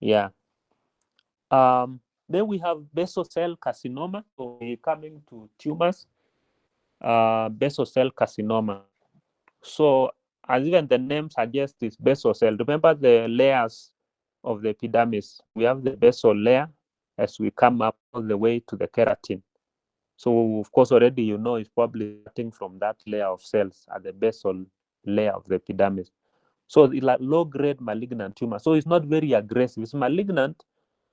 Yeah. Then we have basal cell carcinoma. So we coming to tumors, basal cell carcinoma. So as even the name suggests, it's basal cell. Remember the layers of the epidermis. We have the basal layer as we come up all the way to the keratin. So of course already you know it's probably starting from that layer of cells at the basal layer of the epidermis. So it's like low-grade malignant tumor. So it's not very aggressive. It's malignant,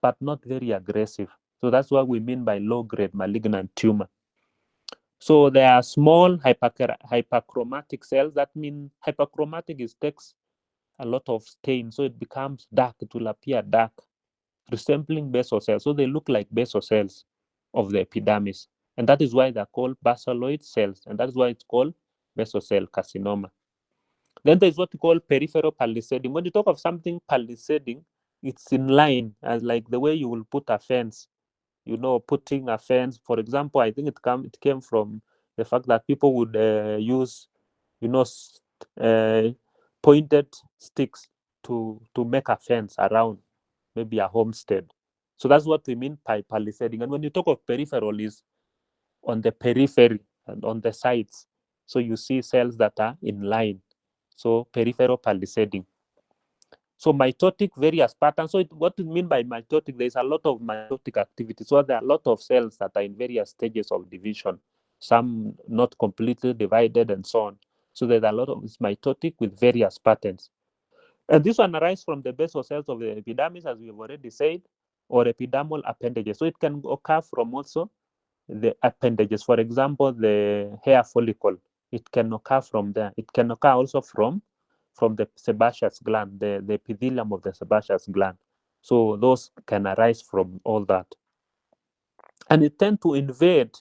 but not very aggressive. So that's what we mean by low-grade malignant tumor. So there are small hyperchromatic cells. That means hyperchromatic is takes a lot of stain, so it becomes dark. It will appear dark, resembling basal cells. So they look like basal cells of the epidermis, and that is why they're called basaloid cells, and that is why it's called basal cell carcinoma. Then there's what we call peripheral palisading. When you talk of something palisading, it's in line, as like the way you will put a fence. You know, putting a fence. For example, I think it came from the fact that people would use, you know, uh, pointed sticks to make a fence around maybe a homestead. So that's what we mean by palisading. And when you talk of peripheral, is on the periphery and on the sides. So you see cells that are in line. So peripheral palisading. So mitotic various patterns. So what we mean by mitotic, there's a lot of mitotic activity. So there are a lot of cells that are in various stages of division, some not completely divided and so on. So there's a lot of it's mitotic with various patterns. And this one arises from the basal cells of the epidermis, as we've already said, or epidermal appendages. So it can occur from also the appendages. For example, the hair follicle, it can occur from there. It can occur also from the sebaceous gland, the epithelium of the sebaceous gland. So those can arise from all that. And it tend to invade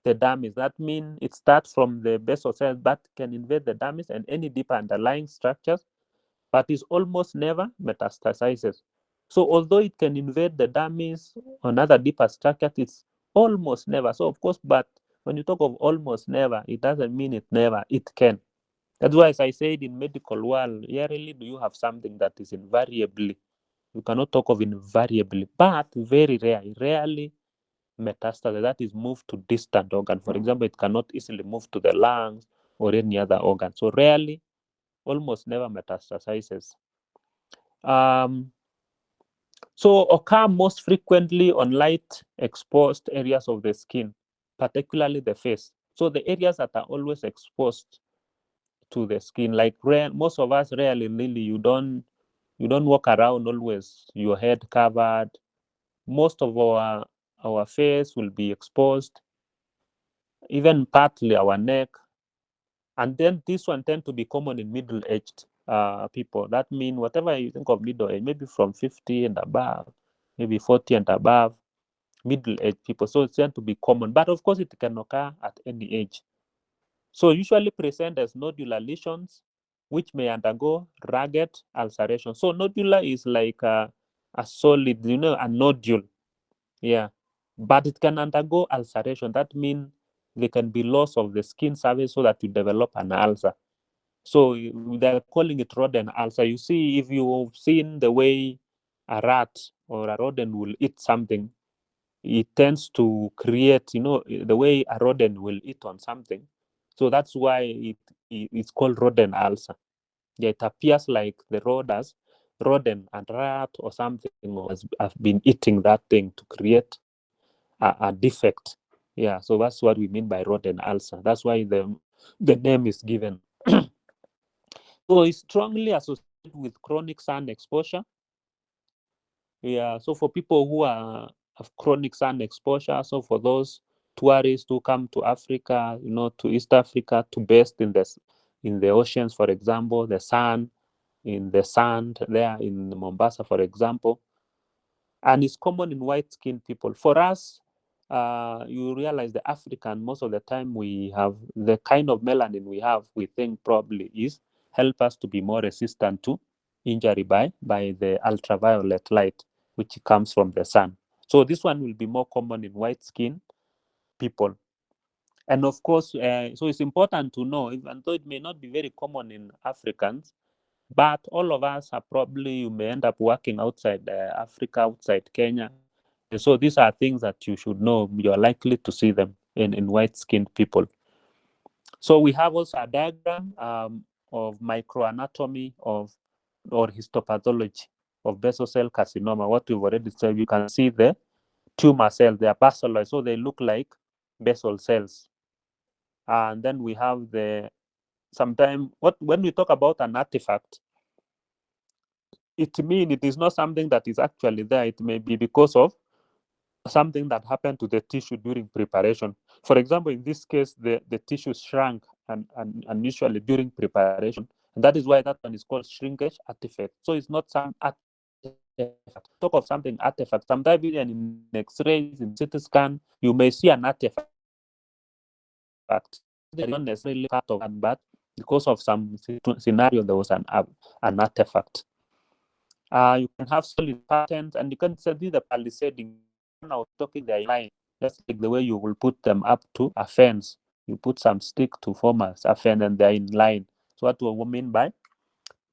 the dermis. That means it starts from the basal cells, but can invade the dermis and any deeper underlying structures, but is almost never metastasizes. So although it can invade the dermis or another deeper structure, it's almost never. So of course, but when you talk of almost never, it doesn't mean it never. It can. That's why, as I said, in medical world, rarely do you have something that is invariably. You cannot talk of invariably, but very rare, rarely metastasis. That is moved to distant organ. For example, it cannot easily move to the lungs or any other organ. So rarely, almost never metastasizes. Um, so occur most frequently on light exposed areas of the skin, particularly the face. So the areas that are always exposed to the skin, like most of us rarely really you don't walk around always your head covered. Most of our face will be exposed, even partly our neck. And then this one tend to be common in middle-aged people. That means whatever you think of middle age, maybe from 50 and above, maybe 40 and above, middle-aged people. So it tend to be common, but of course it can occur at any age. So usually present as nodular lesions, which may undergo rugged ulceration. So nodular is like a solid, a nodule. Yeah. But it can undergo ulceration. That means there can be loss of the skin surface so that you develop an ulcer. So they're calling it rodent ulcer. You see, if you've seen the way a rat or a rodent will eat something, it tends to create, the way a rodent will eat on something. So that's why it's called rodent ulcer. Yeah, it appears like the rodent and rat or something have been eating that thing to create a defect. Yeah, so that's what we mean by rodent ulcer. That's why the name is given. So it's strongly associated with chronic sun exposure. Yeah, so for people who have chronic sun exposure, so for those tourists who come to Africa, to East Africa to bathe in the oceans, for example, the sun, in the sand there in Mombasa, for example, and it's common in white-skinned people. For us, you realize the African, most of the time we have the kind of melanin we have, we think probably is help us to be more resistant to injury by the ultraviolet light, which comes from the sun. So this one will be more common in white-skinned people. And of course, so it's important to know, even though it may not be very common in Africans, But all of us are probably, you may end up working outside Africa, outside Kenya. And so these are things that you should know. You're likely to see them in white-skinned people. So we have also a diagram of microanatomy of or histopathology of basal cell carcinoma. What we've already said, you can see the tumor cells, they are basaloid, so they look like basal cells. And then we have the sometimes when we talk about an artifact, it means it is not something that is actually there. It may be because of something that happened to the tissue during preparation. For example, in this case, the tissue shrank and unusually during preparation. And that is why that one is called shrinkage artifact. So it's not some artifact. Talk of something artifact. Sometimes even in X-rays, in CT scan, you may see an artifact. They're not necessarily part of that, but because of some scenario, there was an artifact. You can have solid patterns, and you can see the palisading. I was talking the line, just like the way you will put them up to a fence. You put some stick to form a fence, and they're in line. So what do we mean by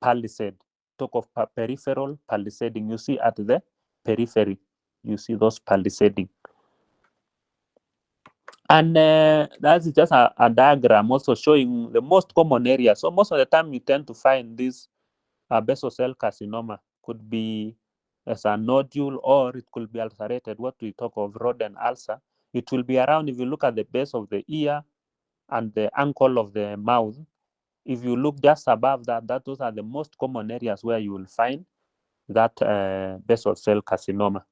palisade? Talk of peripheral palisading. You see at the periphery, you see those palisading. And that's just a diagram also showing the most common areas. So most of the time you tend to find this basal cell carcinoma could be as a nodule, or it could be ulcerated, what we talk of rod and ulcer. It will be around, if you look at the base of the ear and the ankle of the mouth, if you look just above that, those are the most common areas where you will find that basal cell carcinoma.